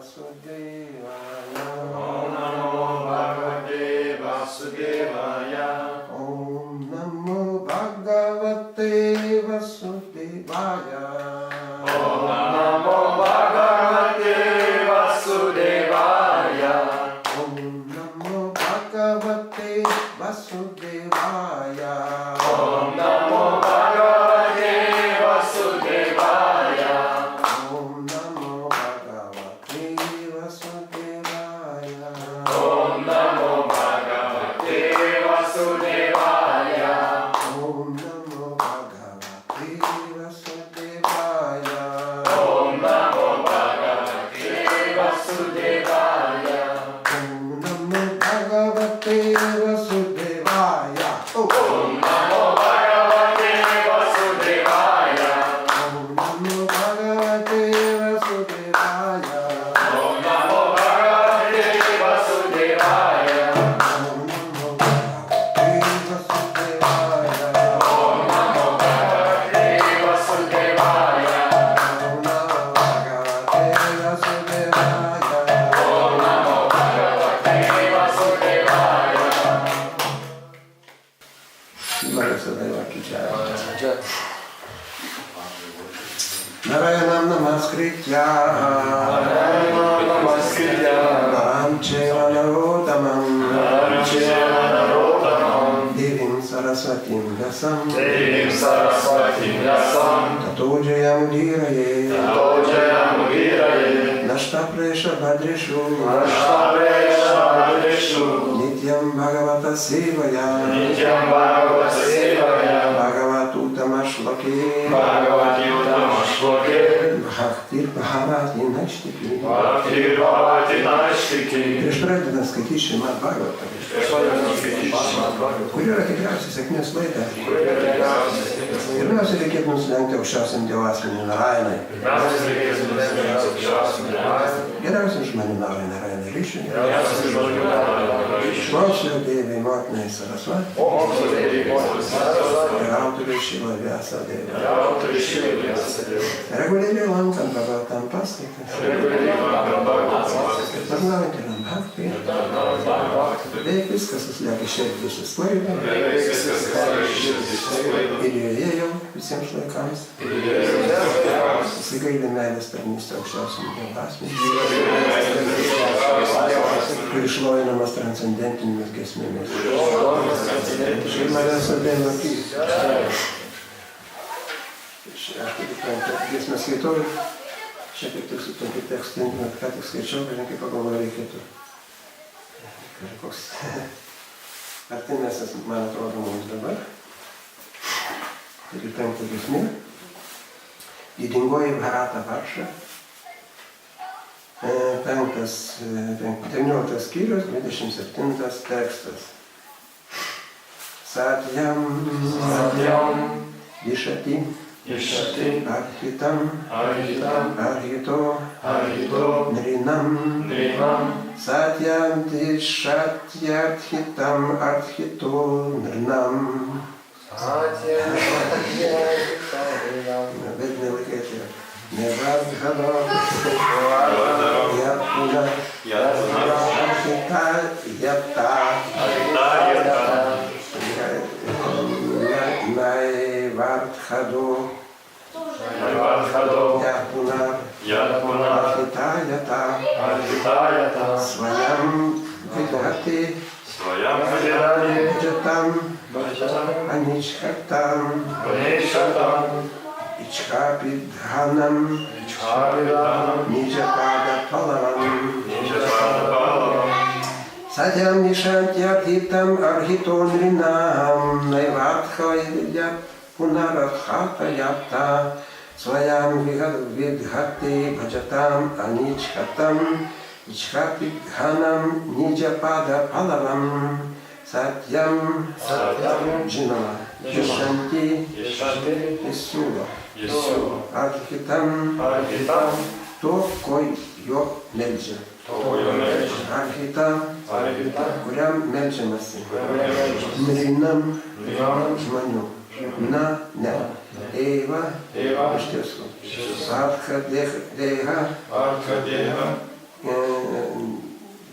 Vasudevaya. Om Namo Bhagavate Vasudevaya. Om Namo Bhagavate Vasudevaya. Om Namo Bhagavate Vasudevaya. Om Namo Bhagavate Vasudevaya. Om Namo Bhagavate Vasudevaya. Om Namo Bhagavate Vasudevaya. Om Namo Bhagavate Vasudevaya. Om Namo Bhagavate Vasudevaya. Om Namo Bhagavate Vasudevaya. Om Namo Bhagavate Vasudevaya. Om Namo Bhagavate Vasudevaya. Om Namo Bhagavate Vasudevaya. Om Namo Bhagavate Vasudevaya. Om Namo Bhagavate Vasudevaya. Om Namo Bhagavate Vasudevaya. Om Namo Bhagavate Vasudevaya. Om Namo Bhagavate Vasudevaya. Shrimad Sadeva Ki Jai. Narayanam Namaskritya. Naram Cheva Narottamam. Devim Saraswatim Vyasam. Devim Saraswatim Vyasam. Tato Jayamudiraye. Nashtapresha Bhadreshu. Nityam Bhagavata Sevaya. Nityam Bhagavata Sevaya. Bhagavatuttama Shloke. Bhagavati Uttama Shloke. Bhaktir Bhavati Naštiki. Bhaktir Bhavati Naštiki. Prieš pradedant skaityti Šrimad Bhagavatą, kur yra tikriausiai sėkmės laida, pirmiausia reikėtų nusilenkti aukščiausiam Dievo asmeniui Narayanai. Geriausiam žmonių Narayanai Rišiui. Mokslo Deivai motinai Sarasvati. Ir autoriui Šila Vyasa Deivai. Reguliariai lankant Bhagavatam paskaitas. Tarnaujantėliam Bhakti. Beveik viskas, kas lieka širdį išsisklaido. Ir joje jau visiems laikams. Įsigailė meilės tarnystė aukščiausiam Dievo asmeniui, kur išlovinamas transcendentinėmis giesmėmis. Šrimad Sadeva Ki. Aš turiu penktą giesmę skaitau. Šiek tiek su tokiu tekstu, ką tik skaičiau, kaip pagalvoju reikėtų. Koks artimesnis, man atrodo, mums dabar. Taigi penktą giesmę. Didingoji Bharata Varša. 19 skyrius, 27 tekstas. Satyam Dishati Arhitam Arhito Nrinam Satyam Dishatyarhitam Arhito Nrinam. Bet nelaikėti. Nevardhano Yatuna Arhita Yata Naivardhado Yatuna Arhita Yata Svayam Vidhati Bhajatam Anishkatam Ichhapidhanam Nijapada Palavam Satyam Nishantyarhitam Arhito Nrinam Naivadhayat Punaradhatayapta Svayam Vidhati Bhajatam Anichhatam Ichhapidhanam Nijapada Palavam Satyam Jinava Yashanti Yesura Arhitam To, ko jo meldžia. Arhitam, kuriam meldžiamasi. Nrinam žmonių. Na, ne. Eva, iš tiesų. Arhadeha,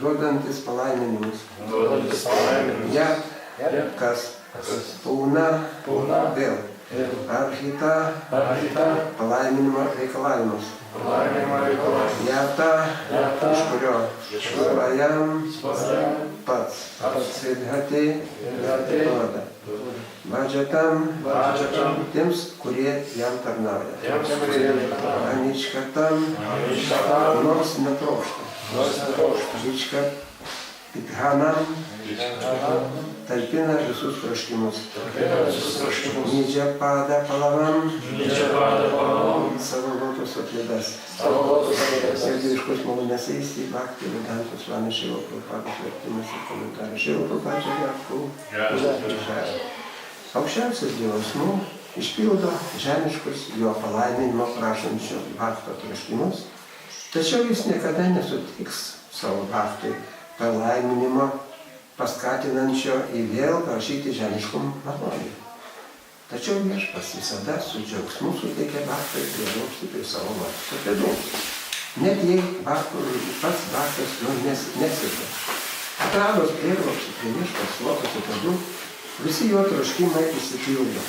duodantis palaiminimus. Duodantis palaiminimus. Jat, kas, pūna, vėl. Arhita, palaiminimo reikalavimus. Jata, iš kurio. Svajam, pats. Svidhati, duoda. Vadžatam, tiems, kurie jam tarnauja. Aničkatam, nors netrokšta. Ičkat, Pithanam, talpina visus troškimus. Nidžia pada palavam, savo lotuso plėdas. Sėdžiškus malonės įsti, Bhakti Vedanta Swami Šrila Prabhupados vertimas ir komentaras. Šrila Prabhupada Jėvų. Aukščiausias Dievasmuo išpildo žemiškus jo palaiminimo prašančio bhakto troškimus, tačiau jis niekada nesutiks savo bhaktui palaiminimo paskatinančio į vėl prašyti žemiškų malonių. Tačiau viešpats visada su džiaugsmu suteikia bhaktui prieglobstį prie savo lotuso pėdų. Net jei pats bhaktas jo nesiekia. Atradus prieglobstį prie viešpats lotuso pėdų, visi jo troškimai išsipildo.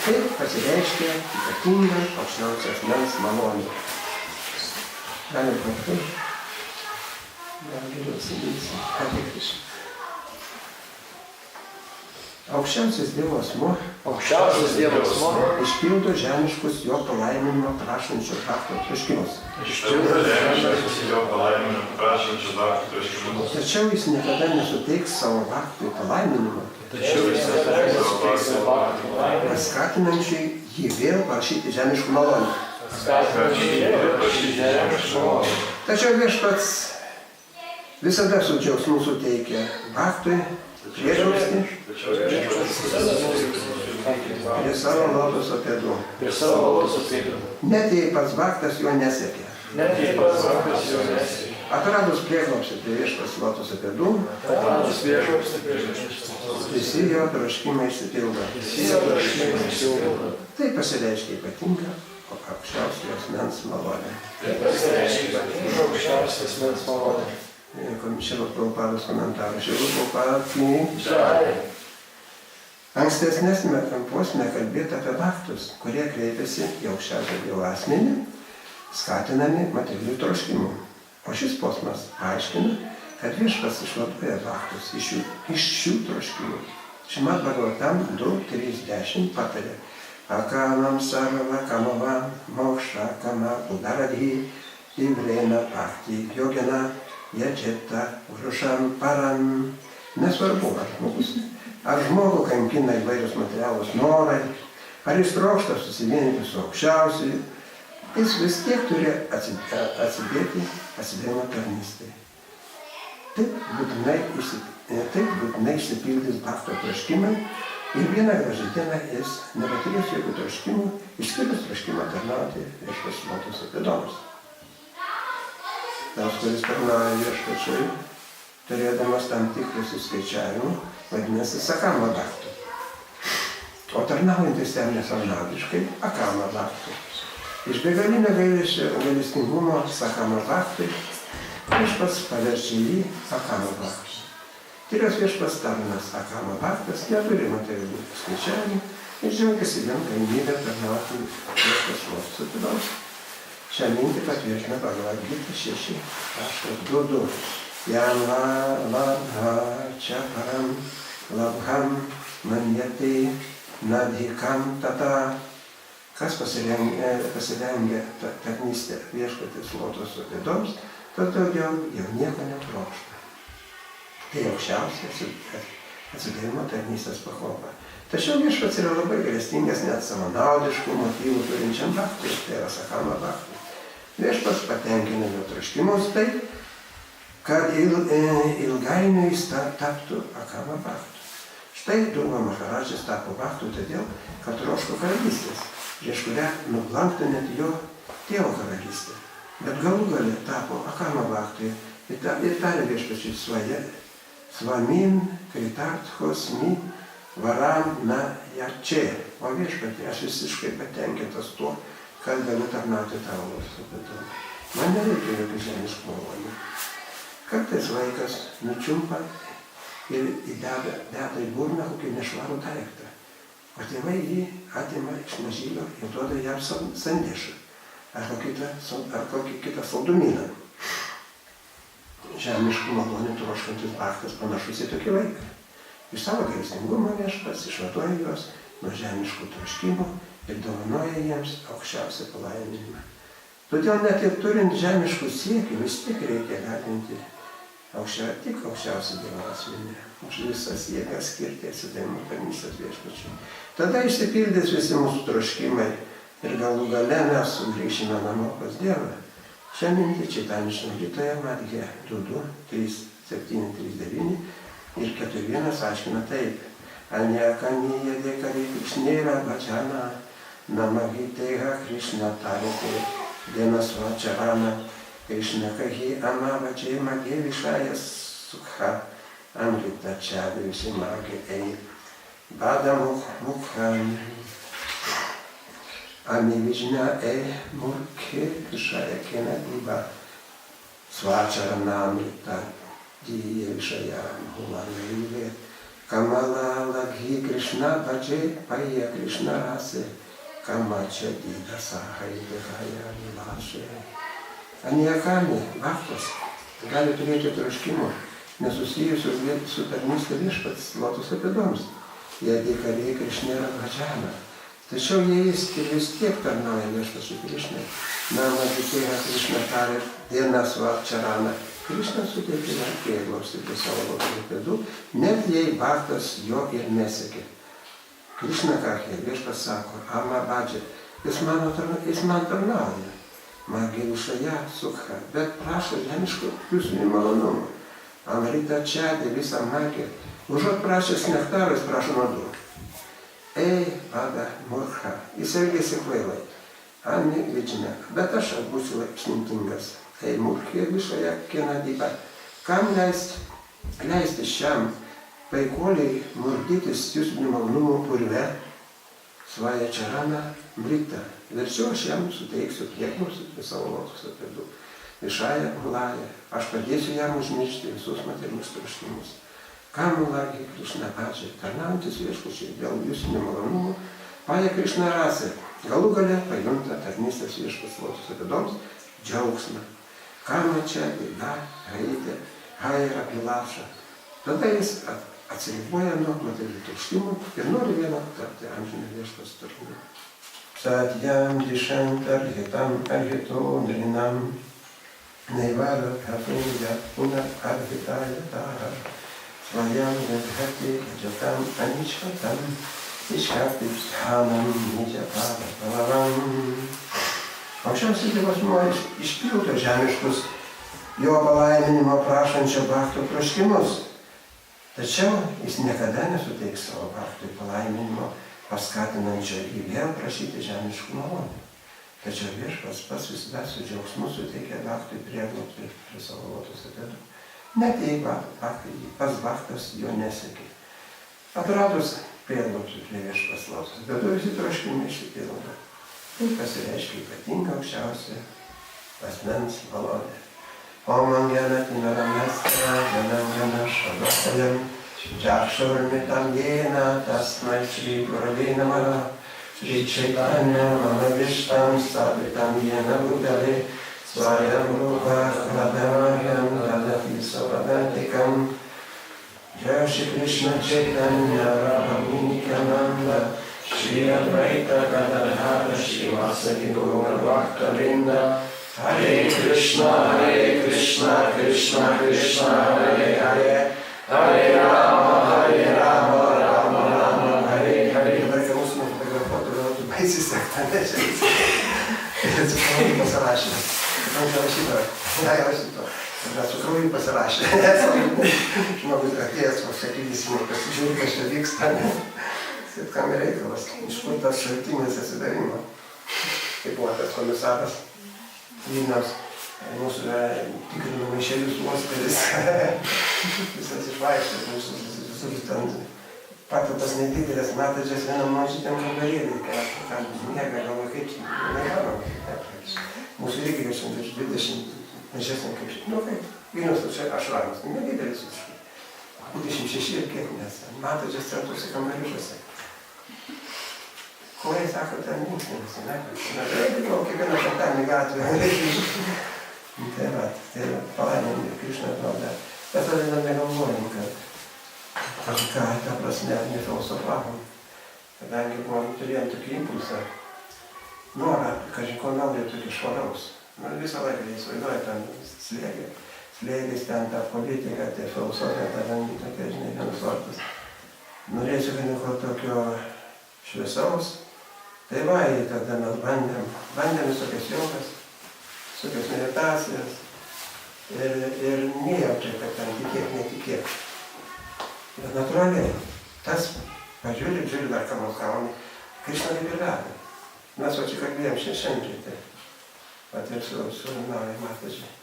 Taip pasireiškia ypatinga aukščiausio asmens malonė. Galim kartu? Aukščiausias Dievo asmuo išpildo žemiškus jo palaiminimo prašančio bhakto troškimus. Tačiau jis niekada nesuteiks savo bhaktui palaiminimo, paskatinančiai jį vėl prašyti žemiškų malonių. Tačiau viešpats visada su džiaugsmu suteikia bhaktui prieglobstį prie savo lotuso pėdų. Net jei pats bhaktas jo nesiekia. Atradus prieglobstį prie viešpats lotuso pėdų, visi jo troškimai išsipildo. Tai pasireiškia ypatinga aukščiausio asmens malonė. Šrila Prabhupados komentaras. Šrila Prabhupada ankstesnėsme posme kalbėta apie bhaktus, kurie kreipiasi į aukščiausią Dievo asmenį, skatinami materialių troškimų. O šis posmas paaiškina, kad viešpats išvaduoja bhaktus iš šių troškimų. Šrimad Bhagavatam 2.3.10 patarė: Akamam sarva kamava moksha kama udaradhi ivrena bhakti yogena yajeta urusham param. Nesvarbu, ar žmogų kankina įvairius materialūs norai, ar jis trokšta susivienyti su aukščiausiu, jis vis tiek turi atsidėti atsidėjimo tarnystei. Taip būtinai išsipildys bhakto troškimai ir vieną gražią dieną jis nebeturės jokių troškimų, išskyrus troškimą tarnauti viešpats lotuso pėdoms. Tas, kuris tarnauja viešpačiui, turėdamas tam tikrų suskaičiavimų, vadinasi sakama bhaktu. O tarnaujantis jam nesavanaudiškai akama bhaktu. Iš begalinio gailestingumo sakama bhaktui viešpats paverčia jį akama bhaktu. Tikras viešpats tarnas akama bhaktas neturi materialių skaičiavimų ir džiaugiasi vien galimybę tarnauti viešpats lotuso pėdoms. Šią mintį patvirtina Bhagavad Gita 6.2.2. Jam labha cha param labham manyate nadhikam tata. Kas pasirengia tarnystę viešpaties lotuso pėdoms, tas daugiau jau nieko netrokšta. Tai aukščiausia atsidavimo tarnystės pakopa. Tačiau viešpats yra labai gailestingas net savanaudiškų motyvų turinčiam bhaktui, tai yra sakama bhaktui. Viešpats patenkina jo troškimus taip, kad ilgainiui jis taptų akama bhaktu. Štai Dhruva Maharadžas tapo bhaktu todėl, kad troško karalystės, prieš kurią nublanktų net jo tėvo karalystė. Bet galų gale tapo akama bhaktui ir tarė viešpačiui Svamin kritarthos mi varam na jače. O viešpatį, aš visiškai patenkintas tuo, kad galiu tarnauti tavo lotuso pėdoms. man nereikia jokių žemiškų malonių. Kartais vaikas nučiumpa ir deda į burną kokį nešvarų daiktą. O tėvai jį atima iš mažylio ir duoda jam sandėšą ar kokį kitą saldumyną. Žemiškų malonių troškantis Bachtas panašus į tokį vaiką. Iš savo gailestingumo viešpats išvaduoja juos nuo žemiškų troškimų ir dovanoja jiems aukščiausią palaiminimą. Todėl net ir turint žemiškų siekių vis tiek reikia garbinti tik aukščiausią Dievo asmenį, už visas jėgas skirti atsidavimo tarnystės viešpačiui. Tada išsipildys visi mūsų troškimai ir galų gale mes sugrįšime namo pas Dievą. Šią mintį čitam iš naudytojo Mattheja 2:2, 3:7, 3:9 ir 4:1 aiškina taip. Anyakaniya dekari Krishnera bhajana namagiteha Krishna tarite denasvacharana Krishna kahi amavache mage vishaya sukha amrita chadrishi mage ei badamukh mukhan amivijna ei murkhe vishaya kenadiba svacharana amrita diye vishaya mhulanaive Kamala laghi Krishna bhaje paya Krishna rase kamacha dida sahaide haya vilashe. Aniakami, Bachtas, gali turėti troškimų nesusijusių su tarnyste viešpats lotuso pėdoms. Jie dėkariai Krishnera bhajana. Tačiau jie vis tiek tarnauja viešpačiui Krishnai. Nama dėkėja Krishna tarė dienas vakčarana. Krishna suteikė jam prieglobstį prie savo lotuso pėdų, net jei Bachtas jo ir nesekė. Krishna kakė, viešpats sako, Ama Bhadžė, jis man tarnauja. Magėvišaja sukha, bet prašo žemiškų pliusinių malonumų. Amrita čadė visą magę. Užuot prašęs nektaro, jis prašo nuodų. Ei, Bada Murkha, jis elgėsi kvailai. Ami Vidžina, bet aš būsiu išmintingas. Ei, Murkha višoje kenadiba. Kam leisti šiam paikoliai murdytis pliusinių malonumų purve? Svaja čarana mrita. Verčiau aš jam suteiksiu prieglobstį prie savo lotuso pėdų. Višąja mulaja, aš padėsiu jam užmiršti visus materialius troškimus. Kam mulagi Krishna Bhadžė, tarnaujantis viešpačiui dėl jūsinių malonumų, paja Krishna rasė, galų gale pajunta tarnystės viešpats lotuso pėdoms džiaugsmą. Kama čia ida, haidė, haira pilaša. Tada jis atsiriboja nuo materialių troškimų ir nori vieną tapti amžinį viešpats tarnų. Satyam dishant arhitam arhito nirinam Neivara kafuja punar arhitaya taha Svayam yadhati jatam anishvatam Ishkati sthanam nijapara palavam. Aukščiausias Dievas nori išpildo žemiškus jo palaiminimo prašančio Bachto troškimus. Tačiau jis niekada nesuteiks savo Bachtui palaiminimo paskatinančio jį vėl prašyti žemiškų malonių. Tačiau viešpats pats visada su džiaugsmu suteikia Bachtui prieglobstį prie savo lotuso pėdų. Net jei pats Bachtas jo nesekė. Atradus prieglobstį prie viešpats lotuso pėdų visi troškimai išsipildo. Tai pasireiškia ypatinga aukščiausia asmens malonė. Om angela tinaramestra janangana shabasayam Jakshurmitam yena tasmai Shri Gurave Namaha Shri Chaitanya Mahavishtam Savitam yena Bhutale Swayam Rupa Radhamayam Radhati Savadantikam Jai Shri Krishna Chaitanya Radha Nityananda Shri Advaita Gadadhara Shivasati Gaura Bhakta Vrinda Hare Krishna, Krishna Krishna, Hare Hare Hare Rama, Rama Rama, Hare Hare. Dabar kai mūsų nufotografuotų, galėtų baisiai sekta, nežiūrės. Su krauju pasirašė. Anksčiau rašyto, rašyto. Su krauju pasirašė. Žmogus atėjęs, sakydys, pasižiūrė, kas čia vyksta. Kam reikalas, iš kur tas šaltinis atsidavimo. Tai buvo tas komisaras Vilniaus, mūsų tikrinų maišelius uostelis. Visas išvaikščias, mūsų ten patalpas nedidelės, matačias vienam mažytėm kambarėlį, ką miega, galvoja, kaip negalvo. Mūsų irgi virš 20 mažesnė kaip šitą. Nu kaip, Vilnius čia Ašramas, nedidelis visiškai. 26 ir kiek mes, Matadžias centruose kambariuose. Ko jie sako, ten linksminasi, ne? Na, tai kiekvieną šimtanį gatvę. Tai va, tai palaiminti Krišna atrodo. Bet tada negalvojam, kad kažką, ta prasme, nefilosofavom. Kadangi turėjom tokį impulsą, norą, kažin ko naujo tokį švaraus. Nu, visą laiką įsivaizduoju, ten slėgis, ten ta politika, tai filosofija, ten tokia, žinai, vienas vartas. Norėčiau kažko tokio šviesaus. Tai va, tada mes bandėm visokias jogas, visokias meditacijas ir nejaučiau, kad ten tikėk, netikėk. Bet natūraliai, tas pažiūrė dar ką mums gauni, Krišna kaip ir veda. Mes va čia kalbėjom šiandien, tai pat ir su nauja Matadžiai.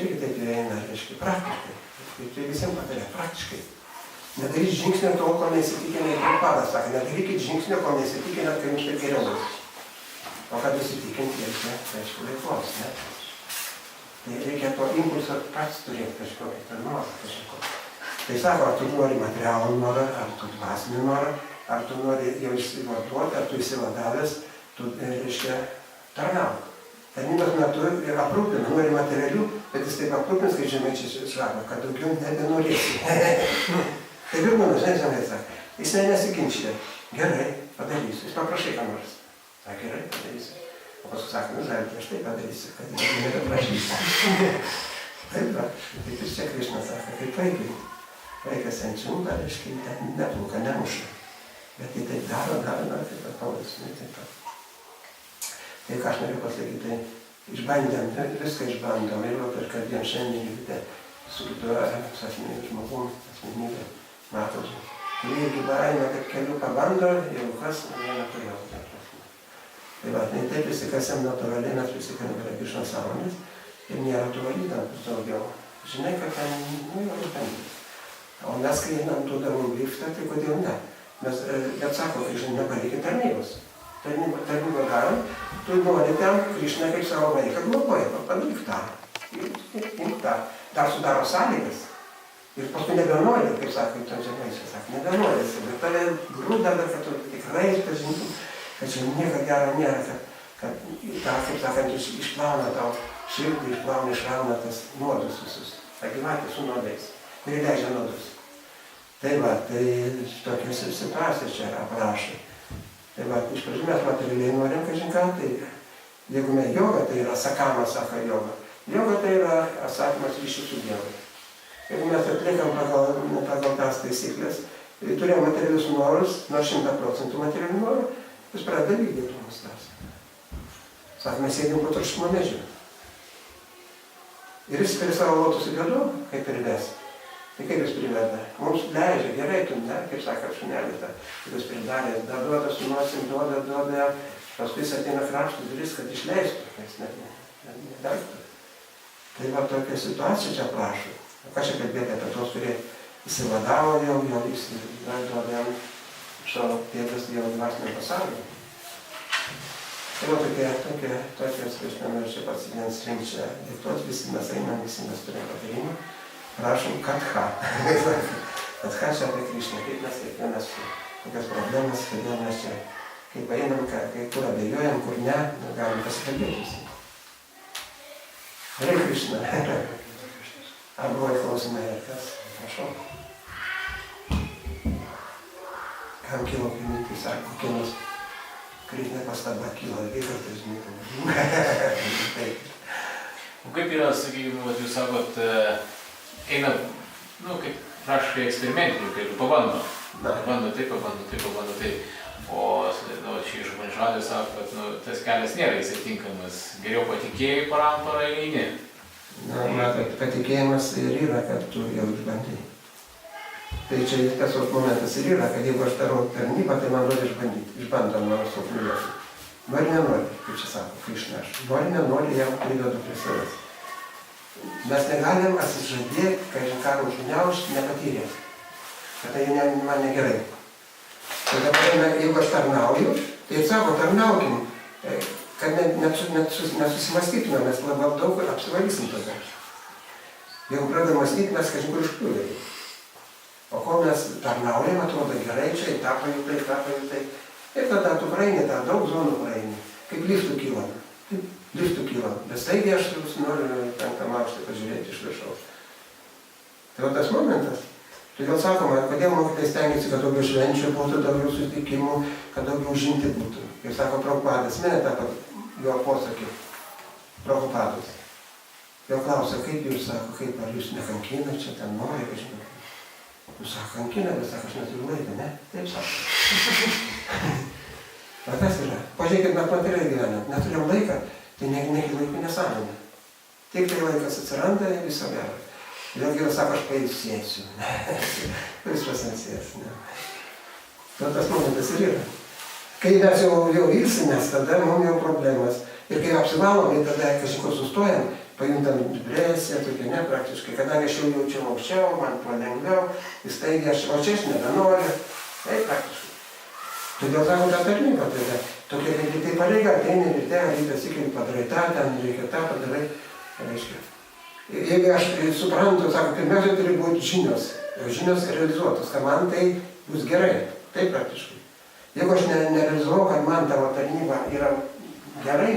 Irgi taip įeina, reiškia, praktiškai. Tai visiems patarė, praktiškai. Nedarykit žingsnio tol, kol neįsitikinę, kaip Palas sakė, nedarykit žingsnio, kol neįsitikinę, kai jums taip geriau bus. O kad įsitikinti, reiškia, laikos, ne? Tai reikia to impulso pats turėti kažkokį, tą norą kažkokį. Tai sako, ar tu nori materialų norą, ar tu dvasinį norą, ar tu nori jau išsivaduoti, ar tu išsivadavęs, tu, reiškia, tarnauk. Tarnybos metu ir aprūpina, nori materialių, bet jis taip aprūpins, kai žemaičiai sako, kad daugiau nebenorėsi. Tai ir mano, žinai, sako, jis nesiginčia. Gerai, padarysiu. Jis paprašai ką nors. Sako, gerai, padarysiu. O paskui sako, nu, žinai, aš tai padarysiu, kad jis nebeprašysiu. Taip, va, taip ir čia Krišna sako, kaip vaikai. Vaikas ant čiumpa, reiškia, neplūka, nemuša. Bet jie taip daro, taip pat palaisų, taip pat. Tai ką aš noriu pasakyti, tai išbandėm, viską išbandom. Ir va, aš kalbėjom šiandien ryte su kitu žmogum, asmenybė, Matadžiu. Kurie irgi eina, kad kelių pabando, jau kas, vieną turėjau. Tai va, tai taip prisikasėm natūraliai, mes prisikasėm prie Krišnos sąmonės ir nėra tų valydamas daugiau. Žinai, kad ten, nu, jau išbandė. O mes, kai einam tų darom liftą, tai kodėl ne? Mes, bet sako, Krišna, nepalikit tarnybos. Tarnybą darom, tu nori ten, Krišna kaip savo vaiką globoja, padaryk tą. Imk tą. Dar sudaro sąlygas. Ir paskui nebenori, kaip sako, ten žemaičiai sako, nebenori. Bet tave grūda, kad tu tikrai pažintum, kad čia nieko gero nėra, kad tą, kaip sakant, išplauna tau širdį, išrauna tas nuodus visus. Ta gyvatė su nuodais, kurie leidžia nuodus. Tai va, tai tokios situacijos čia aprašo. Tai va, iš pradžių mes materialiai norim kažin ką, tai jeigu mes joga, tai yra sakama, sako joga. Joga tai yra atsakymas ryšys su Dievu. Jeigu mes atliekam pagal tas taisyklės, turėjom materialius norus, nuo 100% materialių norų, jis pradeda vykdyti mums tas. Sako, mes sėdim po troškimo medžiu. Ir jis per savo lotus ir jodu, kaip ir ves. Tai kaip jis priveda? Mums leidžia, gerai, tu, ne, kaip sako šunelis, kaip jis pridarė, duoda su nosim, duoda, paskui jis ateina krapštus duris, kad išleistų, kad jis nedagtų. Tai va tokia situacija čia prašo. O ką čia kalbėti apie tos, kurie įsivadavo jau įsivaduodavo iš savo tėvės jau dvasinio pasaulio. Tai va tokios, aš čia pats vienas rinkti čia diktuot, visi mes einam, visi mes turime patarimą. Prašom katcha. Katcha čia apie Krišną, kaip mes kiekvienas, kokias problemas, kodėl mes čia, kaip einam, kai kur abejojam, kur ne, galim pasikalbėti visi. Hare Krišna. Ar buvo klausimai ir kas? Prašau. Kam kilo mintis, ar kokia nors kritinė pastaba kilo, ir kartais žinai. O kaip yra, sakykime, jūs sakot, eina, nu, kaip praškai eksperimentinių kelių, pabando. Pabando taip. O šį žmonžalį sako, kad tas kelias nėra įsitinkamas. Geriau patikėjai paramparą ir eini. Na, matot, patikėjimas ir yra, kad tu jau išbandai. Tai čia tas momentas ir yra, kad jeigu aš darau tarnybą, tai man nori išbandyti. Išbandom mano sofliuoti. Nori, nenori, kaip čia sako, Krišna aš. Nori, nenori, jau privedu prie savęs. Mes negalim atsižadėti, kai žinkarų užgniaužti, nepatyrėti. Kad tai man negerai. Tai dabar, jeigu aš tarnauju, tai sako, tarnaukim. kad nesusimastytume, mes labai daug apsivalysim tada. Jeigu pradedam mąstyti, mes kažkur išpūlė. O kol mes tarnaujam, atrodo gerai, čia tą pajutai. Ir tada tu praeini, tą daug zonų praeini. Kaip liftų kylam. Bet staigiai aš noriu 5. aukštą pažiūrėti iš viršaus. Tai tas momentas. Todėl sakoma, kodėl mokytojai stengiasi, kad daugiau švenčių būtų, daugiau sutikimų, kad daugiau užimti būtų. Kaip sako Prabhupadas, minė tą jo posakį. Prabhupadas. Jo klausia, kaip jūs sako, ar jūs nekankina, čia ten nori, kažkaip. Jūs sako, kankina, bet sako, aš neturiu laiką, ne? Taip sako. O tas yra. Pažiūrėkit, mes materialiai gyvenam. Neturėjom laiką, tai negi laikų nesąmonė. Tik tai laikas atsiranda ir viso gero. Vėl Dievas sako, aš pailsėsiu. Viskas nesės. Tas momentas ir yra. Kai mes jau ilsimės, tada mums jau problemas. Ir kai apsivalom, tai tada kažko sustojam, pajuntam depresiją, tokia praktiškai. Kadangi aš jau jaučiu aukščiau, man tuo lengviau, įstaigiai o čia aš nebenoriu. Tai praktiškai. Todėl sako tą tarnybą, tada tokia kaip tai pareiga, ateini ryte, rytas įkeli padarai tą, ten reikia tą padarai. Reiškia. Jeigu aš suprantu, sako, pirmiausia turi būti žinios, žinios realizuotos, kad man tai bus gerai, taip praktiškai. Jeigu aš nerealizuoju, kad man tavo tarnyba yra gerai,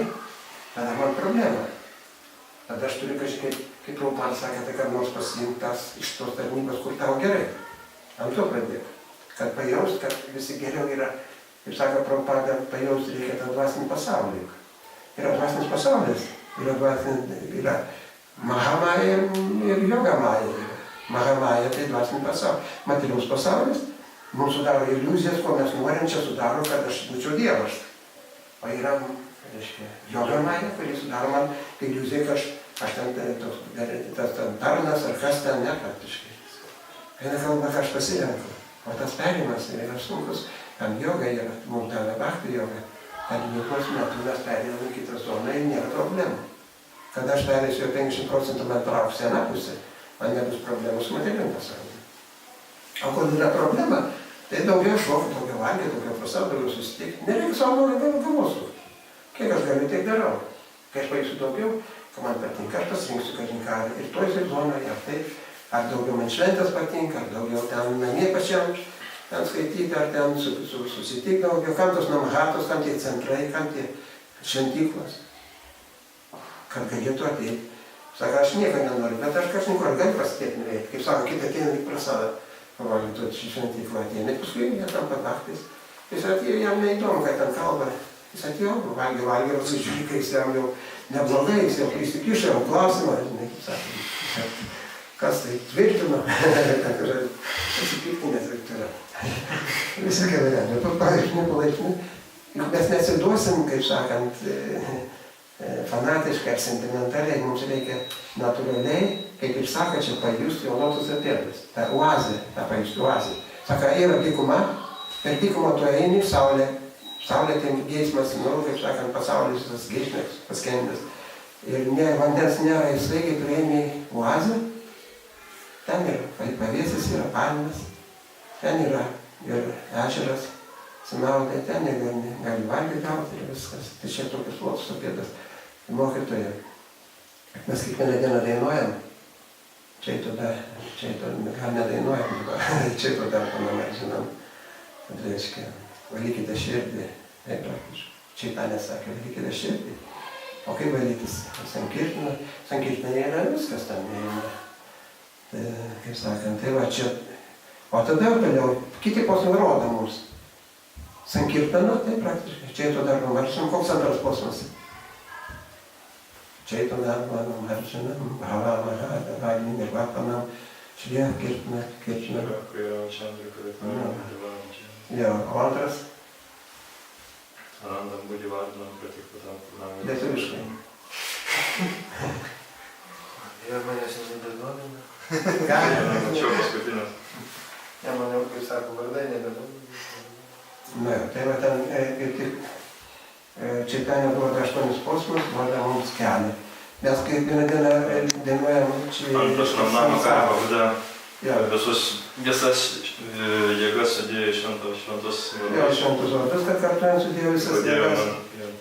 tada man problema. Tada aš turiu kažkaip, kaip Prabhupadas sakė, tai kad nors pasiimtas iš tos tarnybos, kur tavo gerai. Ant to pradėk. Kad pajaust, kad visi geriau yra, kaip sako Prabhupada, pajaust reikia tą dvasinį pasaulį. Yra dvasinis pasaulis, yra Mahamaya ir Yogamaya. Mahamaya tai dvasinį pasaulį. Materialus pasaulis mums sudaro iliuzijas, ko mes norim, čia sudaro, kad aš būčiau Dievas. O yra, reiškia, Yogamaya, kuris sudaro man iliuziją, kad aš ten tarnas ar kas ten, ne praktiškai. Eina kalba, kad aš pasirenku. O tas perimas yra sunkus. Tam joga yra, mums davė bhakti joga. Kad veiklos metu mes perėjom į kitą zoną ir nėra problemų. Kada aš perėsiu 50% man trauks vieną pusę, man nebus problemų su materialiu pasauliu. O kol yra problema, tai daugiau šokti, daugiau valgyti, daugiau pasaulio, daugiau susitikti. Nereikia savo galvos. Kiek aš galiu, tiek darau. Kai aš paėsiu daugiau, kai man patinka, aš pasirinksiu kažką ir toj zonoje, ar taip. Ar daugiau man šventės patinka, ar daugiau ten namie pačiam, ten skaityti, ar ten susitikti daugiau, kam tos namahatos, kam tie centrai, kam tie šventyklos. Kad galėtų ateiti. Sako, aš nieko nenoriu, bet aš kažkur galiu pasitikėti nuveikti. Kaip sako, kitą ateina tik prasadą, pavalgytų šventyklą ateina. Ir paskui jie tam pataktis. Jis atėjo, jam neįdomu, kad ten kalba. Jis atėjo, valgė, o sužiūrė, kai jis jam jau neblogai, jis jau įsikišė, jau klausimą, žinai, kaip sakė. Kas tai tvirtino, kad yra pasipiktinės ir turiu. Visokie variantai, palaipsniui. Mes nesiduosim, kaip sakant, fanatiškai ar sentimentaliai, mums reikia natūraliai, kaip ir sako, čia pajusti jaunotus apėdus. Ta oazė, ta pajusti oazė. Saka, yra dykuma, per dykumą tu eini, saulė tai geismas, kaip sakant, pasaulis tas geismas paskendęs. Ir vandens nėra, ir sveikai prieini oazę. Ten yra pavėsis, yra palmės, ten yra ir ežeras, sinaudai, ten gali valgyti gauti ir viskas. Tai čia tokius plotus apėdas. Mokytoja, mes kiekvieną dieną dainuojam, čia gal nedainuojam, čia dar panamai žinom, kad reiškia, valykite širdį, taip praktiškai. Čia tą nesakė, valykite širdį. O kaip valytis? Sankirtina yra viskas tam neina. Tai, kaip sakant, tai va čia. O tada toliau, kiti posmai rodo mums. Sankirtana, tai praktiškai. Čia to dar numaršinam, koks antras posmas? Čia to dar numaršinam, bhavamaha, davai nirvapanam, šrie kirtina. Jo, o antras? Randam būdį vardinam, pratikpatam. Lietuviškai. Jie manęs nebedomina. Čia paskutinis. Jie maniau, kaip sako, vardai nebedomina. Na, tai va ten kaip tik Čaitanija duoda 8 posmus, duoda mums kelią. Mes kiekvieną dieną dainuojam čia... Antras namą ką pavadė visas jėgas sudėjo šventus vardus. Jo, šventus vardus, kad kartuojant sudėjo visas jėgas.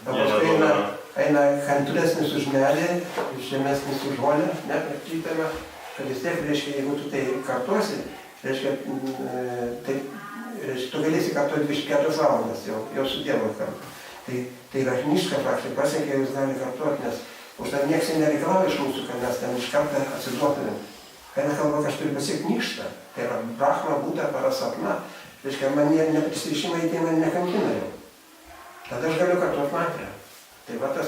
O paskui eina eina kantresnis už medį, žemesnis už žolę, neprakytama, kad vis tiek, reiškia, jeigu tu tai kartuosi, reiškia, tu galėsi kartuoti 24 valandas jau su Dievu kartu. Tai yra kniška praktiškai pasiekė, jūs gali kartuoti, nes už tai nieks nereikalauja iš mūsų, kad mes ten iš kartą atsiduotumėm. Kai nekalba, kad aš turiu pasiekti kništą, tai yra brahma, būta, parasapna, reiškia, man neprisirišimai į tai mane nekankina jau. Tada aš galiu kartuoti mantrą. Tai va tas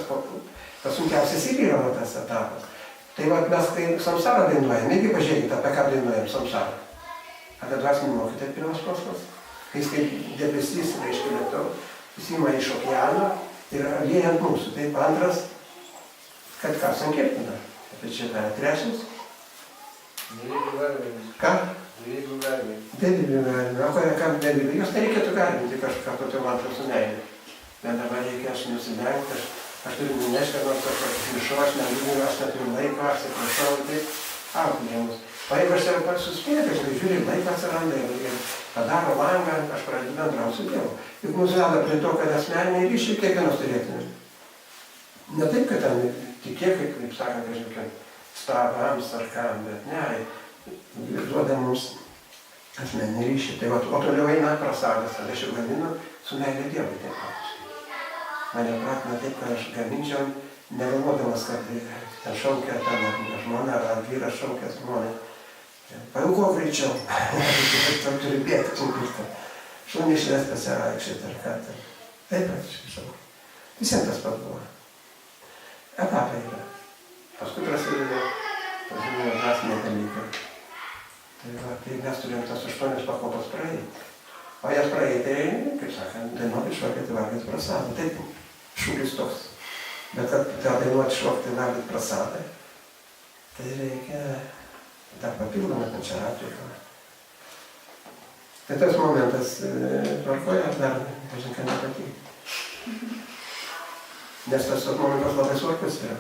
sunkiausias irgi yra tas etapas. Tai va mes, kai samsarą dainuojam, irgi pažiūrėkite, apie ką dainuojam samsarą. Apie dvasinį mokytą pirmas kosmos. Kai jis kaip debesys, reiškia, lietau, jis ima iš okeano ir lieja ant mūsų. Taip, antras, kad ką sankirtina. Tai čia yra trečias. Dievybių garbinimas. Ką? Dievybių garbinimas. Dievybių garbinimas. O kam dievybių? Jos nereikėtų garbinti kažką tokio mantrą su meilė. Bet dabar reikia aš nusidengti, aš turiu nunešti, nors aš mišau, aš negaliu, aš neturiu laiko, aš atsiprašau, taip, auklėjimus. O jeigu aš jau pats suspėju, tai žiūri, laiką atsiranda ir padaro langą, aš pradedu bendrauti su Dievu. Juk mus veda prie to, kad asmeniniai ryšiai kiekvienas turėtume. Ne taip, kad ten tikėk, kaip sakant, kažkokia stabams ar kam, bet ne, duoda mums asmeninį ryšį. Tai o toliau eina prasadas, tada aš jau gaminu su meilė Dievui taip pat. Mane pratina taip, kad aš gaminčiau, negalvodamas, kad ten šaukia ten žmona ar vyras šaukia žmonę. Pailgo greičiau, tam turi bėgti, sunkurti. Šunį išvesti pasivaikščioti ar ką ten. Taip praktiškai šaukia. Visiems tas pat buvo. Etapai yra. Paskui prasidėjo dvasiniai dalykai. Tai mes turėjom tas 8 pakopas praeiti. O jas praeiti, kaip sakant, dainuoti, šokti, valgyti prasadą. Taip, šūkis toks. Bet kad tą dainuoti, šokti, valgyti prasadą, tai reikia dar papildomą kančiarapiką. Tai tas momentas tvarkoja, dar, kažin, ką nepatiko. Nes tas momentas labai svarbus yra.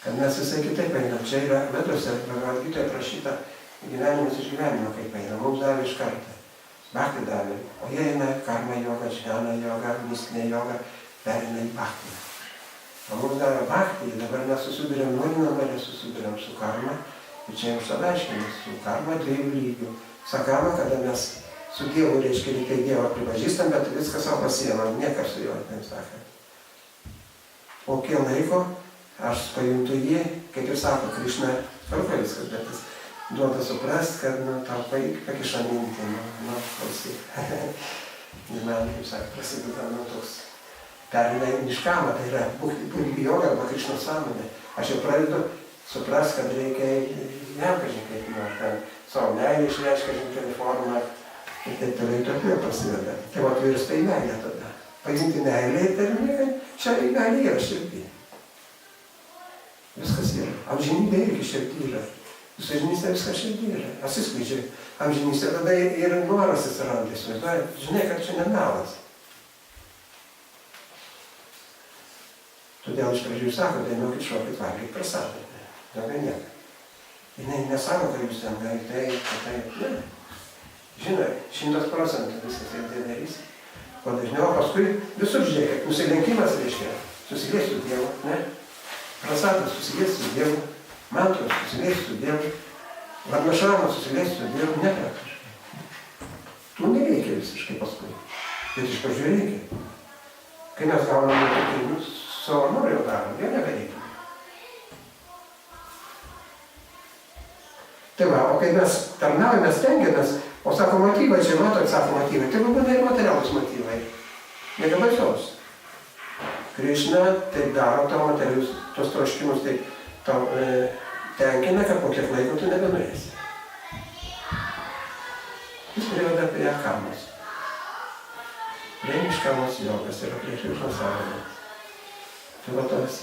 Kad mes visai kitaip einam. Čia yra Veduose, Bhagavad-gitoje prašyta gyvenimas iš gyvenimo kaip eina. Mums davė iš karto. Bhakti davė. O jie eina karma joga, džnana joga, mistinė joga, perina į bhakti. O mums davė bhakti, dabar mes susidurėm, nuolinamai susidurėm su karma. Ir čia jau savaiškinis, su karma 2 lygių. Sakama, kada mes su Dievu, reiškia, reikia Dievą pripažįstam, bet viską savo pasiemam, niekas su juo, taip sakant. Po kiek laiko aš pajuntu jį, kaip ir sako, Krišna, tvarko viskas, bet jis duoda suprast, kad tau pakiša mintį, klausyk. Ir man, kaip sako, prasideda toks perina į niškamą, tai yra būti joga arba Krišnos sąmonė. Aš jau pradedu suprast, kad reikia jam kažin kaip, ten savo meilį išreiškia kažkokią formą ir taip toliau tokiu prasideda. Tai va, virsta į meilę tada. Paimti meilę ir termikai, čia į meilę yra širdį. Viskas yra. Amžinybė irgi širdį yra. Visažinystė viskas širdį yra. Atsiskleidžia amžinystė, tada ir noras atsiranda. Žinai, kad čia nemelas. Todėl iš pradžių sako, dainuokit, šokit, valgykit prasadą. Daugiau nieko. Jis nesako, kad jūs ten galite taip. Ne. Žinai, 100% viskas tai darys. O dažniau paskui visur žiūrėkit, nusilenkimas reiškia, susilies su Dievu, ne? Prasadas susilies su Dievu, mantros susilies su Dievu, varnašamas susilies su Dievu, ne praktiškai. Tu nereikia visiškai paskui, bet iš pradžių reikia. Kai mes gauname tokius savo norį jau darom, jau nebereikia. Tai va, o kai mes tarnaujame, stengiamės, o sako motyvai, čia matot, sako motyvai, tai būna ir materialus motyvai. Negabaisiaus. Krišna taip daro tavo materialus, tos troškimus taip tau tenkina, kad po kiek laiko tu nebenorėsi. Jis priveda prie kamos. Prie miškamos jogas yra prie Krišnos sąmonės. Tai va tas,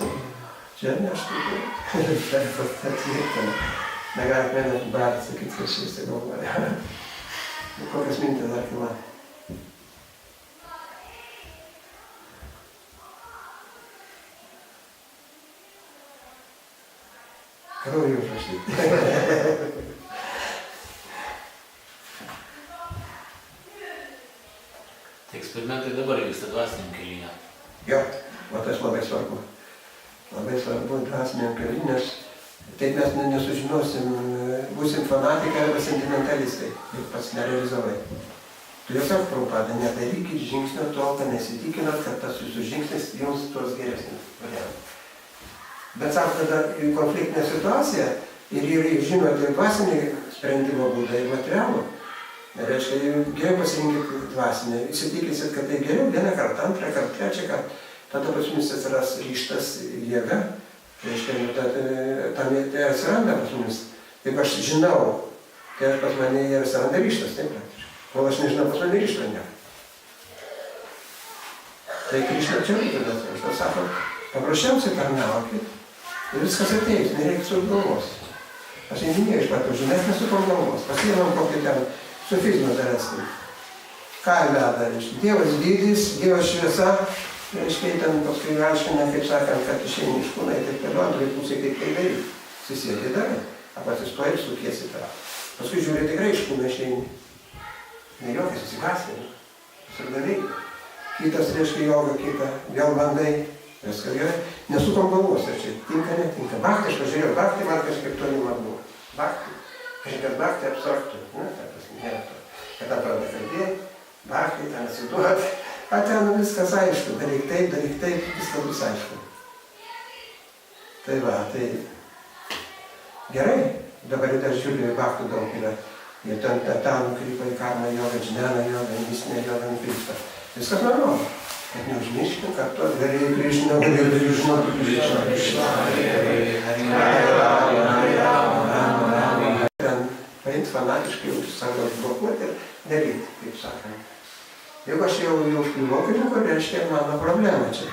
čia ne aš taip, atsiliktame. Negalit vienas brat sakyti, kad šis įgalvoja. Kokias mintis dar kila? Krauju užrašyti. Tai eksperimentai dabar vyksta dvasiniam kelyje. Jo. O tas labai svarbu. Labai svarbu dvasiniam keliui, nes taip mes nesužinosim, būsim fanatikai arba sentimentalistai, kaip pats nerealizavai. Tu tiesiog Prabhupada nedarykit žingsnio tol, kad nesitikinat, kad tas jūsų žingsnis jums tuos geresnis variantas. Bet sako, tada konfliktinė situacija ir žinote ir dvasinį sprendimo būdą, ir materialų. Reiškia, geriau pasirinkit dvasinį, įsitikinsit, kad tai geriau vieną kartą, antrą kartą, trečią kartą. Tada pas mumis atsiras ryžtas, jėga. Reiškia, tam tai atsiranda pas mumis. Taip aš žinau, tai pas mane atsiranda ryžtas, taip praktiškai. Kol aš nežinau, pas mane ryžto ne. Tai Krišna čia tada, aš tas sako, paprasčiausiai tarnaukit. Ir viskas ateis, nereikia su galvos. Aš nežinėjau iš pat už, mes nesukom galvos. Pasiemam kokį ten sufizmą daraskim. Ką veda, reiškia, Dievas dydis, Dievas šviesa, reiškia, ten paskui aiškina, kaip sakant, kad išeini iš kūną, ir taip toliau, antrai pusė kaip tai daryti. Susėdė darai, apasistoji ir sukiesi tą. Paskui žiūrė, tikrai iš kūną išeini. Ne jokai susikasė, susirgavai. Kitas reiškia joga, kitą, vėl bandai. Viskas gerai, nesukom galvos, ar čia tinka, netinka. Bhakti, aš pažiūrėjau, bhakti man kažkaip toli man buvo. Bhakti, kažkaip bhakti abstraktų, ne, tas nėra to. Kad ten pradeda kalbėti, bhakti, ten atsiduot, a ten viskas aišku, daryk taip, viskas bus aišku. Tai va, tai gerai, dabar dar žiūrėjau, bhaktų daug yra. Ir ten tą nukrypa į karmą jogą, džnana jogą, mistinę jogą nukrypsta. Viskas normalu. Kad neužmirškim, kad to Hare Krishna, Hare Krishna, Krishna Krishna, Hare. Ten paimti fanatiškai už savo blokuoti ir daryti, kaip sakant. Jeigu aš jau užkliuvau kunigu, reiškia mano problema čia.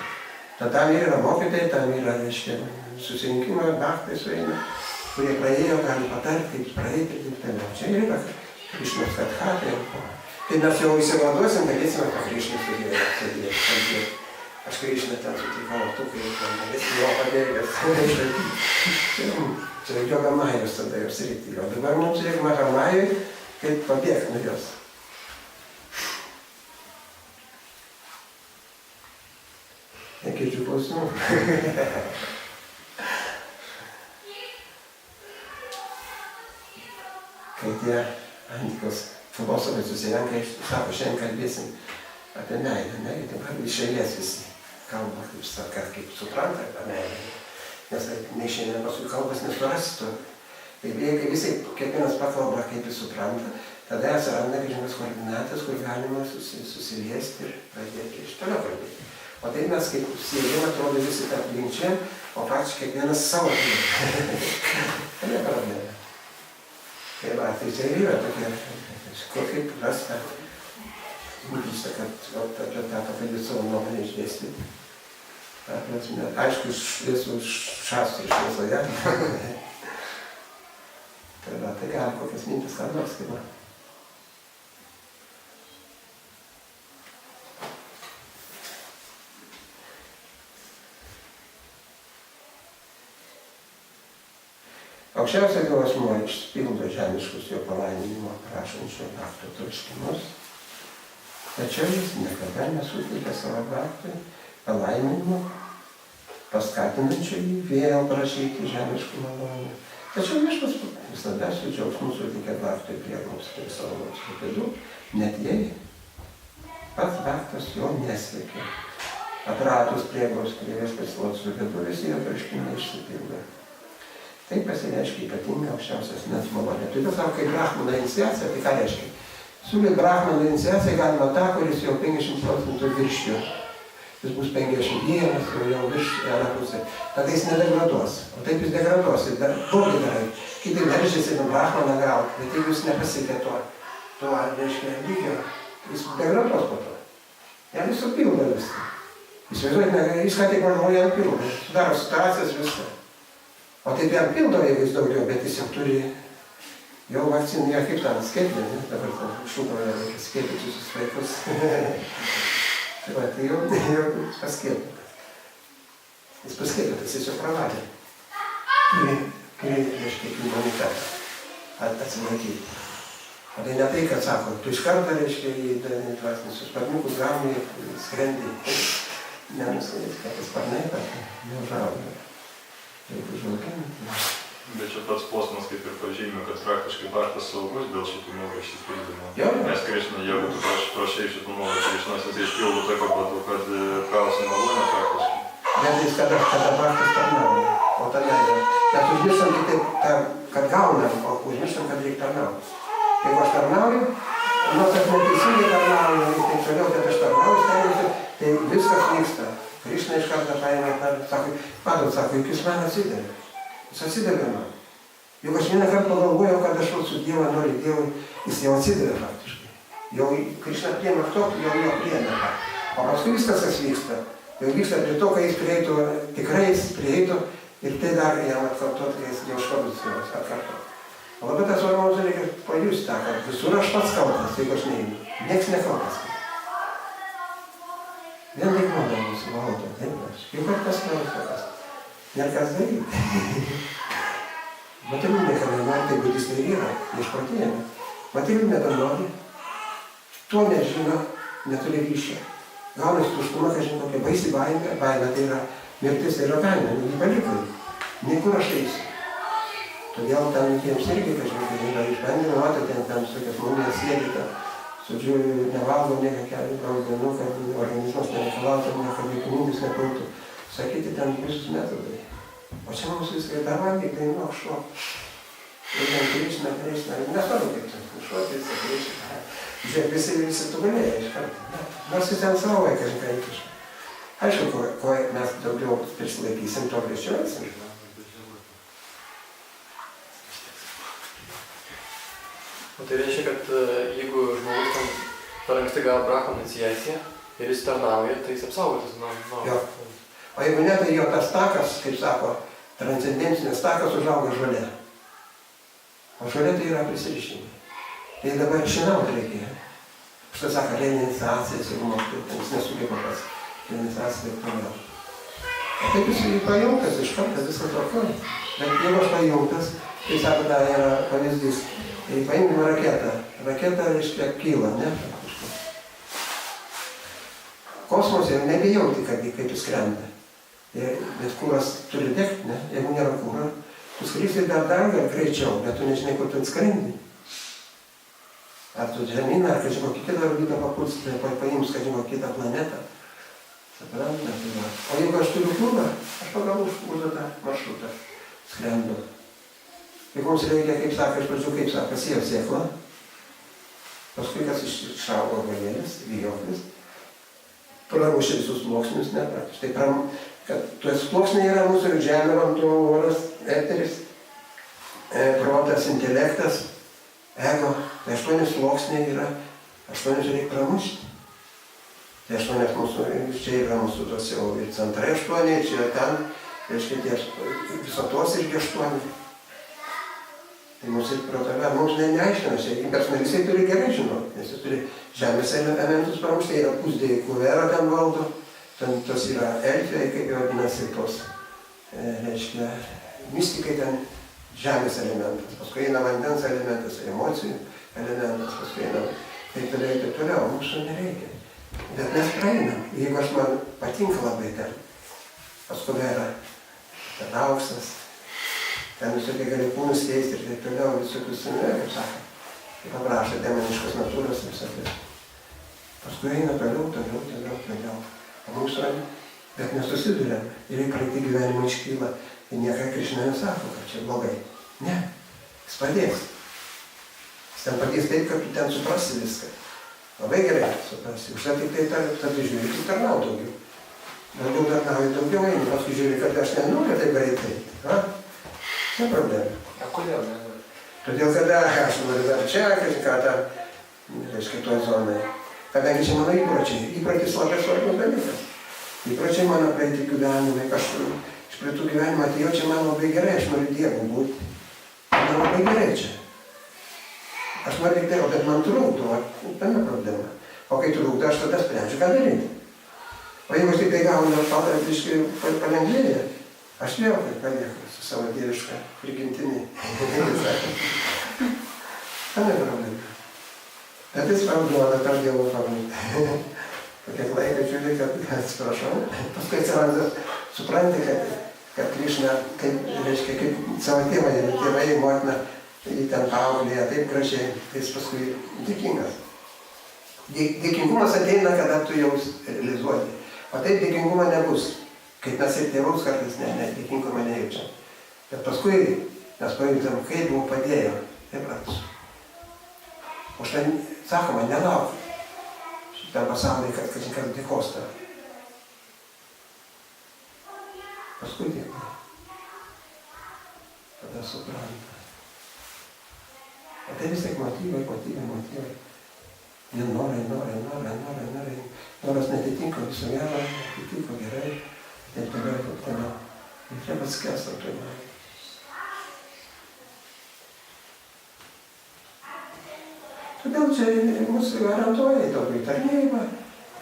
Tam yra mokytojai, tam yra, reiškia, susirinkimo, bhaktai sueina, kurie praėjo, gali patarti, kaip praeiti ir taip toliau. Čia yra Krišnos kathatai ir ko. Tai mes jau įsivaduosim, galėsime tą Krišną sudėti. Aš Krišną ten sutikau, tu kaip ten, galėsim jo padėrės. Čia joga majus tada jos rytį. O dabar mums reikia Mahamajui, kaip pabėgti nuo jos. Nekeičiu klausimų. Kai tie antikos filosofai susirenka, sako, šiandien kalbėsim apie meilę, ne? Dabar iš eilės visi kalba, kaip supranta apie meilę. Nes nei šiandien paskui kalbas nesurasi to. Ir jeigu visi, kiekvienas pakalba, kaip jis supranta, tada atsiranda kažkokios koordinatės, kur galima susiliesti ir pradėti iš toliau kalbėti. O tai mes kaip susijėjom, atrodo visi tarp linkčiam, o faktiškai kiekvienas savo kalbėti. Tai ne problema. Tai va, tai čia yra tokia, kaip rasta, būtista, kad apie tą pakalbėti savo nuomonę išdėstyti. Aišku, iš šastrų šviesoje. Tai va, tai gali kokias mintis ką nors, kaip va. Aukščiausias asmuo išpildo žemiškus jo palaiminimo prašančio bhakto troškimus, tačiau jis niekada nesuteikia savo bhaktui palaiminimo, paskatinančio jį vėl prašyti žemiškų malonių. Tačiau viešpats visada su džiaugsmu suteikia bhaktui prieglobstį ir savo bėdų, net jei pats bhaktas jo nesiekia. Atradus prieglobstį ir viešpats su bėdų, visi jo troškimai išsipildo. Tai pasireiškia ypatinga aukščiausias asmens malonė. Tai sako, kai brahmano iniciacija, tai ką reiškia? Siūlė brahmano iniciaciją galima tą, kuris jau 50% viršijo. Jis bus 51, jau virš vieną pusę. Tada jis nedegraduos. O taip jis degraduos. Ir dar blogai darai. Kiti veržiasi nuo brahmaną gauti. Bet jeigu jis nepasiekė to reiškia, lygio, jis degraduos po to. Jam jis supildo viską. Jis ką tik galvoja pildo. Sudaro situacijas viską. O taip jam pildo, jeigu jis daugiau, bet jis jau turi, jau vakcinų, jie kaip ten skiepė, ne? Dabar šūkoje skiepyti visus vaikus. Tai va, tai jau paskiepė. Jis paskiepė, jis jau pravalė. Turi, reiškia, imunitetą atsilaikyti. O tai ne tai, kad sako, tu iš karto, reiškia, į dvasinius sparniukus gauni, skrendi. nenuskaitis, kad sparnai, kad neužauga. Jeigu užauginti. Bet čia pats posmas kaip ir pažymė, kad praktiškai Bhaktas saugus dėl šitų norų išsipildymo. Jo. Nes Krišna, jeigu tu prašai šitų norų, Krišnas jis išpildo tokiu būdu, kad gausi malonę praktiškai. Bet jis kada Bhaktas tarnauja, o tada yra. Mes užmirštam tik taip, kad gaunam, o užmirštam, kad reikia tarnauti. Jeigu aš tarnauju, kad neteisingai tarnauju ir taip toliau, kad aš tarnauju, stengiuosi, tai viskas vyksta. Krišna iš karto paėmė, sako, juk jūs man atsidavė. Jis atsidavė man. Juk aš vieną kartą pagalvojau, kad aš su Dievą noriu Dievui, jis jau atsidavė faktiškai. Jau Krišna priėmė tokį, jau jo priėmė. O paskui viskas, kas vyksta, jau vyksta prie to, kai jis prieitų, tikrai jis prieitų ir tai dar jam atkartot, kai jis jau švadus Dievas atkartot. O labai tas svarbiausia reikia pajusti tą, kad visur aš pats kaltas, jeigu aš neįmiu. Niekas nekaltas. Vien tik mano mūsų valdo, taip aš. Juk ar kas klausokas. Nėra kas daryti. Materialinė kalina, tai budistai yra, išprotėjame. Materialinė kalina, to nežino, neturi ryšio. Gaunasi tuštuma, kad žinau, kokia baisi baimė, baimė tai yra mirtis, tai yra baimė, jį paliko, niekur aš eisiu. Todėl ten tiems irgi, kad yra išbandymą, matote, ten tokias mumijas sėdite, žodžiu, nevalgo nieko kelių dienų, kad organizmas nereikalautų, nieko veikimintis nepultų. Sakyti, ten visus metodai. O čia mums viskai dar valgiai, tai nuo šuo. Ir ten Krišna, nesvarbu kaip ten, šuo, tai Krišna. Žiūrėk, visi tobulėja iš karto. Nors jis ten savo vaiką žinkai. Aišku, kuo mes daugiau prisilaikysim, to greičiau eisim. O tai reiškia, kad jeigu žmogus tam per anksti gavo brahmano iniciaciją ir jis tarnauja, tai jis apsaugotas nuo... Jo. O jeigu ne, tai jo tas takas, kaip sako, transcendencinės takas užauga žolė. O žolė tai yra prisirišimai. Tai dabar šinauti reikia. Štai sako, reninizacijas ir mokytojai, jis nesugeba pas reninizaciją ir toliau. O taip jis pajungtas iš karto, viskas tvarkoja. Bet jeigu aš pajungtas, tai sako, da yra pavyzdys. Tai paimkime raketą. Raketa, reiškia, kyla, ne? Kosmose nebijauti, kaip jis skrenda. Bet kūras turi degti, ne? Jeigu nėra kūro, tu skrisi dar dangą greičiau, bet tu nežinai, kur ten skrendi. Ar tu žemyną, ar kažko kitą orbitą papuls, paims kažko kitą planetą. Suprantame. O jeigu aš turiu kūrą, aš pagal užduotą maršrutą skrendu. Jeigu mums reikia, kaip sako, iš pradžių, kaip sako, pasėjo sėklą, paskui kas išaugo galėlis, vijoklis, pramušė visus sluoksnius, ne, praktiškai, kad tuos sluoksniai yra mūsų žemė, vanduo, oras, eteris, protas, intelektas, ego, tai 8 sluoksniai yra, 8 reikia pramušti. Tai 8 mūsų, čia yra mūsų tos jau ir centrai 8, čia ten, reiškia tie viso tos irgi 8. Tai mums ir protave, mums neaiškina, impersonalistai turi gerai žinoti, nes jis turi žemės elementus pramušti, tai yra pusdėjai kuvera ten valdo, ten tos yra elfai, kaip jau vadinasi, tos, reiškia, mistikai ten žemės elementas, paskui eina vandens elementas, emocijų elementas, paskui eina taip toliau, mums to nereikia. Bet mes praeinam, jeigu aš man patinka labai ten, paskui yra ten auksas, ten visokie gali kūnus keisti ir taip toliau, visokius, kaip sako, kaip aprašo demoniškas natūras visokius. Paskui eina toliau. O mums rami, bet nesusiduriam. Ir jei praeitį gyvenimą iškyla, tai niekai Krišna nesako, kad čia blogai. Ne, jis padės. Jis ten padės taip, kad tu ten suprasi viską. Labai gerai suprasi. Už tai tik tai tada žiūri, tu tarnau daugiau. Daugiau tarnauji, daugiau eini. Paskui žiūri, kad aš nenoriu taip greitai. Ne problema. O kodėl nenori? Todėl, kada aš noriu dar čia, ką tam, reiškia, toj zonai. Kadangi čia mano įprotis labai svarbus dalykas. Įpročiai mano praeiti gyvenimai, aš prie tų gyvenimą atėjau, čia man labai gerai, aš noriu Dievu būti. Man labai gerai čia. Aš noriu tik tai, bet man trūkdo, tame problema. O kai trūkdo, aš tada sprendžiu, ką daryti. O jeigu aš tik tai gaunu palengvėję, aš vėl tai palieku su savo dievišką prigimtinį. Tame problema. Bet jis man duoda tą Dievo pamatą. Po kiek laiko žiūri, kad atsiprašau. Paskui atsiranda, supranti, kad Krišna, reiškia, kaip savo tėvai, motina, jį ten paauglėje taip gražiai, tai jis paskui dėkingas. Dėkingumas ateina, kada tu jau realizuoti. O taip dėkingumo nebus. Kaip mes ir tėvus kartais dėkingumo nejaučiam. Bet paskui mes pajuntam, kaip mums padėjo. Taip ratus. O štai, sakoma, nelauk šitam pasaulyje, kad kažkas dėkos tave. Paskui dėkui. Tada supranta. O tai vis tiek motyvai. Norai. Noras netitinka viso gero, netitiko gerai. Taip toliau. Ir čia atskęsta prie mane. Todėl čia mūsų garantuoja į tokį tarnybą,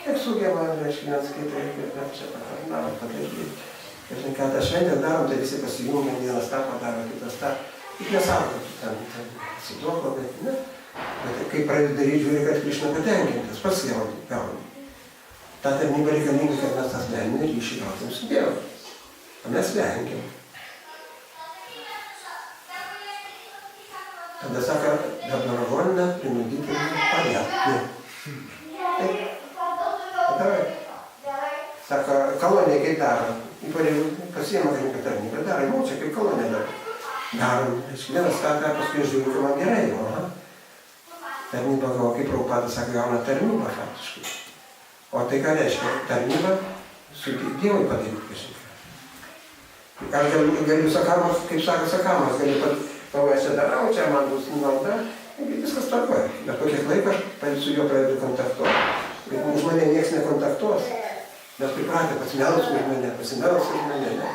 kiek sugeba, reiškia, nes kaip čia patarnavo, padaryti. Ir ką tą šventę darom, tai visi pasijungiam, vienas tą padaro, kitas tą. Tik nesako, ten atsiduok labai, ne? Bet kai pradedi daryti, žiūri, kad Krišna patenkintas, pats gauni. Ta tarnyba reikalinga, kad mes asmeninį ryšį gautum su Dievu. O mes vengiam. Tada sako, добровольно принудительно порядку. Sako, kolonija kaip daro. Pasiema kažkokią tarnybą, daro, čia kaip kolonija daro. Darom, vienas tą, paskui žiūriu, kad man gerai jau. Tarnyba gavo, kaip Prabhupada sako, gauna tarnybą faktiškai. O tai ką reiškia? Tarnybą su Dievui padaryti kažką. Aš galiu sakamas, kaip sako sakamas, galiu aš čia darau, čia man bus nauda, viskas tvarkoja. Bet po kiek laiko aš su juo pradedu kontaktuoti. Bet už mane nieks nekontaktuos. Mes pripratę pasimels už mane, ne.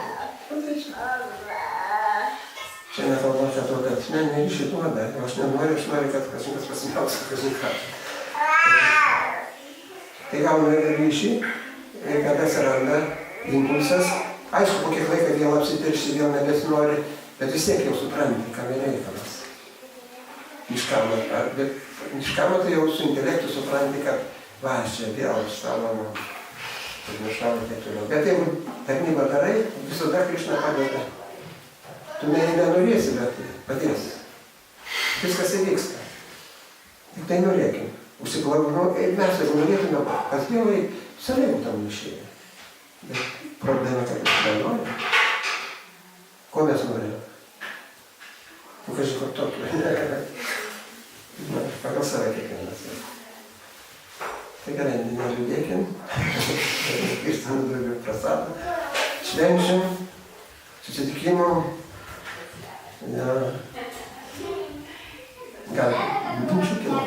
Čia nekalba apie to, kad ryšį duoda. Aš nenoriu, kad kažkas pasimels kažką. Tai gauna ryšį ir kada atsiranda impulsas. Aišku, po kiek laiko vėl apsitiršti, vėl nebesinori. Bet vis tiek jau supranti, kam yra reikalas. Niškama tai jau su intelektu supranti, kad va, čia vėl savo, užmiršau ir taip toliau. Bet jeigu tarnybą darai, visada Krišna padeda. Tu nenorėsi, bet padės. Viskas įvyksta. Tik tai norėkim. Užsiklausime, mes jeigu norėtume, pas Dievai, savai tam išėjo. Bet problema, kad mes nenori. Ko mes norime? Kažkur tokio. Pagal save kiekvienas. Tai gerai, neliūdėkim. Grįžtam daugiau prasadą. Švenčiam, susitikimų. Gal minčių kilo.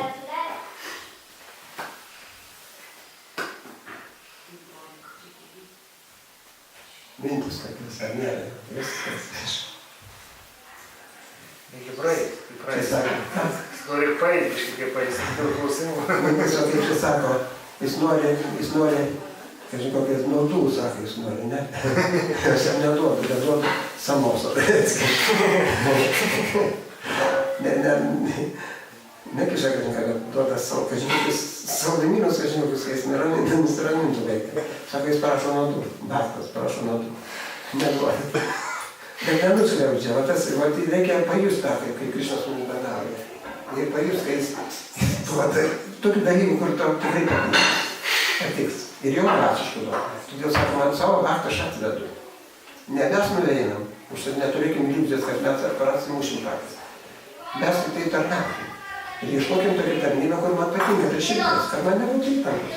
Mintis tokius, ar ne? Viskas. Reikia praeiti. Nori praeiti, kažkokie paėsti dėl klausimų. Tiesiog, kaip jis sako, jis nori, kažkokias naudų, sako, jis nori, ne? Aš jam neduodu, bet duodu samoso. Nekiša, kad duoda kažkokius saldamynus, kažkokius, kai jis nusiramintų vaiką. Sako, jis prašo naudų, baktas prašo naudų. Neduodu. Bet nenuskriaudžia, reikia pajust tą, kai Krišnas mums bendrauja. Ir pajust, kai jis duoda tokių dalykų, kur tau tikrai patiks. Ir jau raciškų duoda. Todėl sako, man savo vaktą aš atvedu. Ne mes nuveinam, neturėkim iliuzijos, kad mes prasimušim patys. Mes tik tai tarnaukim. Ir ieškokim tokią tarnybę, kur man patinka, tai šimtas, kad man nebūtų įtampos.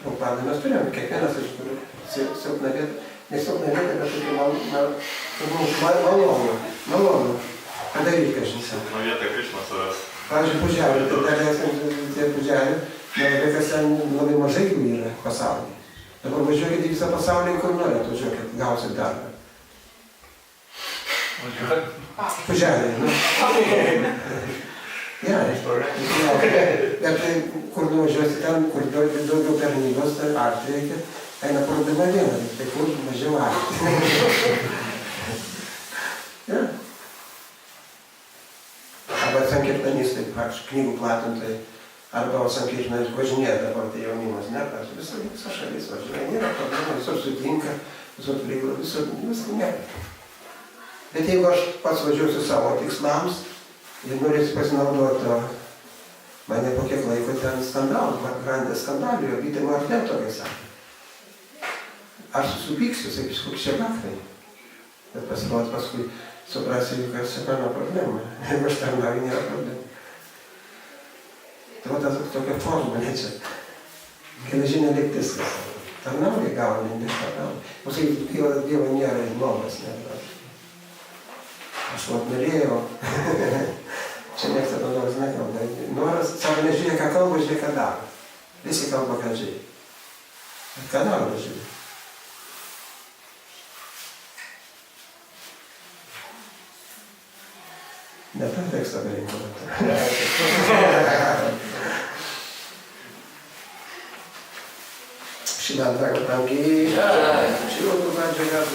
Prabhupada mes turėjom, kiekvienas iš kurių silpna vieta. Nesilpna vieta, bet tokį malonų padaryti kažkas. Silpna vieta Krišnas savęs. Pavyzdžiui, puželių, tai dar esam tie puželių, bet ten labai mažai jų yra pasaulyje. Dabar važiuokit į visą pasaulį, kur norit, važiuokit, gausit darbą. Puželiai, nu. Gerai. Bet kur nuvažiuosi ten, kur daugiau tarnybos, tai arti reikia. Eina problema viena, tai kur mažiau arti. Arba sankirtanistai, knygų platintojai, Arba sankirtinais važinėja dabar tai jaunimas, ne, visa šalis važiuoja, nėra problemų, visur sutinka, visur prieigla, visur nėra. Bet jeigu aš pats važiuosiu savo tikslams ir norėsiu pasinaudoti, mane po kiek laiko ten skandalų, grandės skandalų, jo gydymo ar ten tokia sakė. Aš supyksiu, sakysiu, koks čia baktai. Bet pasirodo paskui suprasiu, kad čia mano problema. Jeigu aš tarnauju, nėra problemų. Tai va tokia forma, ne čia. Geležinė lygtis, kas tarnauja, gauni, netarnauja. Paskui Dievo nėra nuomas, ne. Aš vat norėjau. Čia niekas apie noras nekalba. Noras, sako, nežiūrėk, ką kalba, žiūrėk, ką daro. Visi kalba, ką žiūrėk. Bet ką daro, žiūrėk. Ne tą tekstą bereikalauti. Przydam tak tamki. Przyjął tu będzie gaz,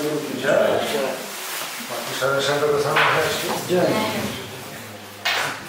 Muszę do samego